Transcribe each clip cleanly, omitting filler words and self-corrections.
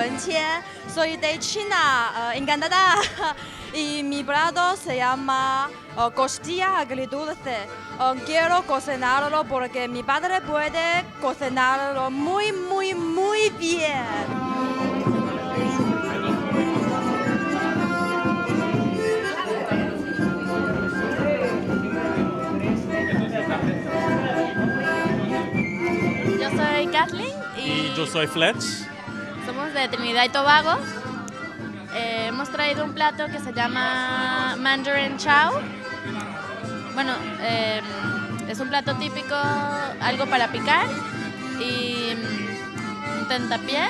Wenqian, soy de China, encantada. Y mi plato se llama costilla agridulce. Quiero cocinarlo porque mi padre puede cocinarlo muy, muy, muy bien. Yo soy Kathleen Y yo soy Fletch. somos de Trinidad y Tobago. Hemos traído un plato que se llama Mandarin Chow. Bueno, es un plato típico, algo para picar y un tentapié.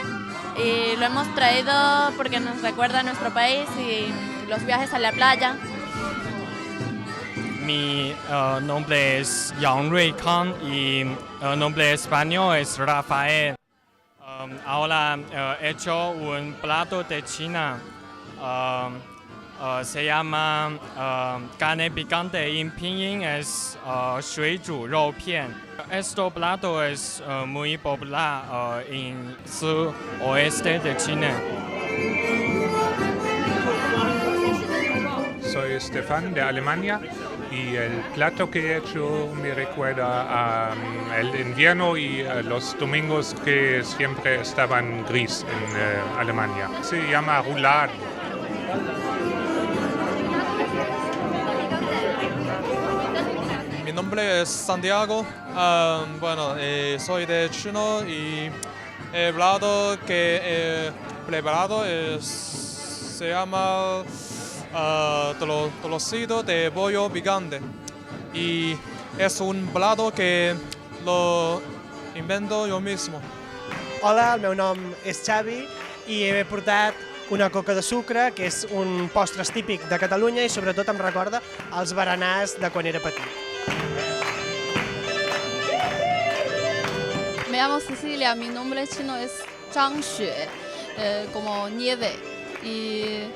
Y lo hemos traído porque nos recuerda a nuestro país y los viajes a la playa. Mi nombre es Yang Rui Kang y el nombre español es Rafael. Ahora he hecho un plato de China. Se llama carne picante, en pinyin es 水煮肉片. Este plato es muy popular en suroeste de China. Soy Stefan de Alemania y el plato que he hecho me recuerda a el invierno y los domingos que siempre estaban gris en Alemania. Se llama roulade. Mi nombre es Santiago. Soy de Chino y el plato que he preparado se llama trocito de pollo picante. Y es un plato que lo invento yo mismo. Hola, el meu nom és Xavi i he portat una coca de sucre, que és un postres típic de Catalunya i sobretot em recorda els berenars de quan era petit. Me llamo Cecilia, mi nombre chino es Zhang Xue, como nieve. Y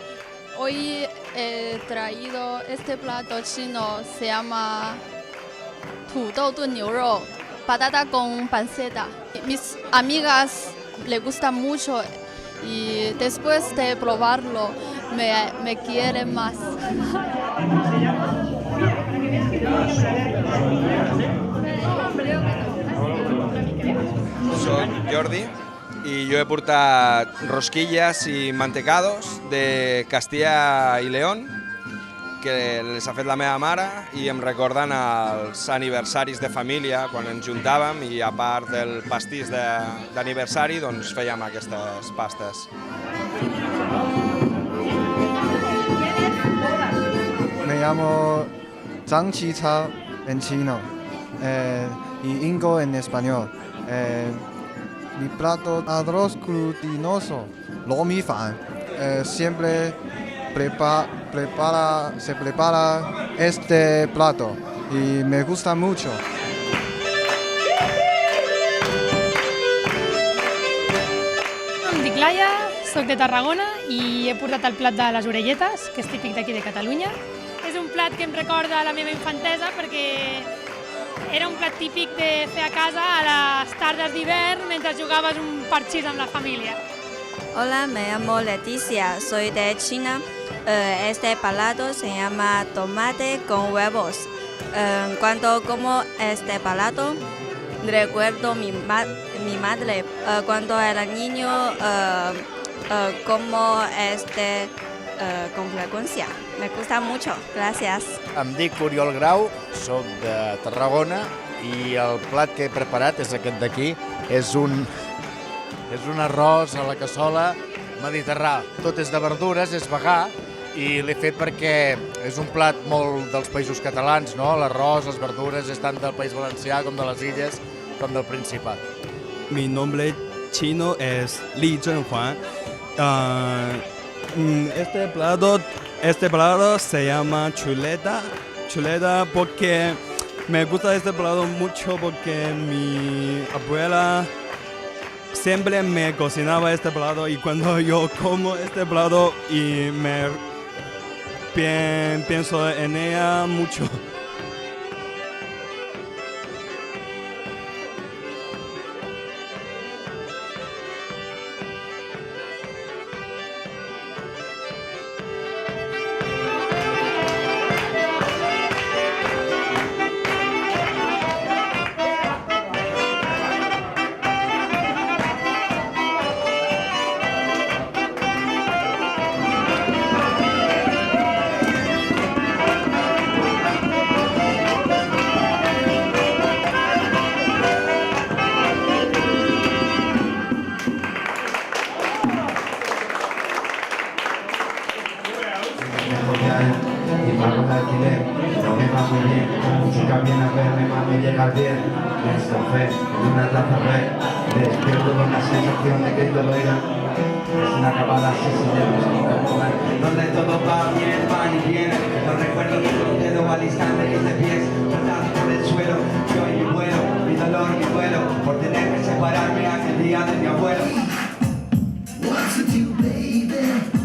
hoy he traído este plato chino, se llama 土豆炖牛肉, patata con panceta. Mis amigas le gusta mucho y después de probarlo me quieren más. Soc Jordi i jo he portat rosquilles i mantecados de Castilla i León, que les ha fet la meva mare i em recorden els aniversaris de família, quan ens juntàvem i a part del pastís d'aniversari doncs fèiem aquestes pastes. Me llamo Zhang Qichao en chino y Ingo en español. Mi plato arroz glutinoso, lo mi fan. Siempre se prepara este plato y me gusta mucho. Em dic Laia, soc de Tarragona i he portat el plat de les orelletes, que és típic d'aquí de Catalunya. És un plat que em recorda la meva infantesa perquè era un plat típic de fer a casa a les tardes d'hivern mentre jugaves un parxís amb la família. Hola, me llamo Leticia, soy de China. Este plato se llama tomate con huevos. Cuando como este plato, recuerdo mi madre. Cuando era niño, como con frecuencia. Me gusta mucho. Gracias. Em dic Oriol Grau, soc de Tarragona i el plat que he preparat és aquest d'aquí. És un arròs a la cassola mediterrà. Tot és de verdures, és vegà i l'he fet perquè és un plat molt dels països catalans, no? L'arròs, les verdures, és tant del País Valencià com de les Illes com del Principat. Mi nombre chino es Li Zhenhuan. Este plato se llama chuleta porque me gusta este plato mucho porque mi abuela siempre me cocinaba este plato y cuando yo como este plato y pienso en ella mucho. alquiler, no me va muy bien, música viene a verme, mano llega bien, es café, en una taza red, despierto con la sensación de que todo era, es una acabada asesina, donde todo va bien, va y viene, los recuerdos que los dedos al instante que te pies, flotando por el suelo, yo y mi vuelo, mi dolor, mi duelo, por tener que separarme aquel día de mi abuelo. What's with you, baby?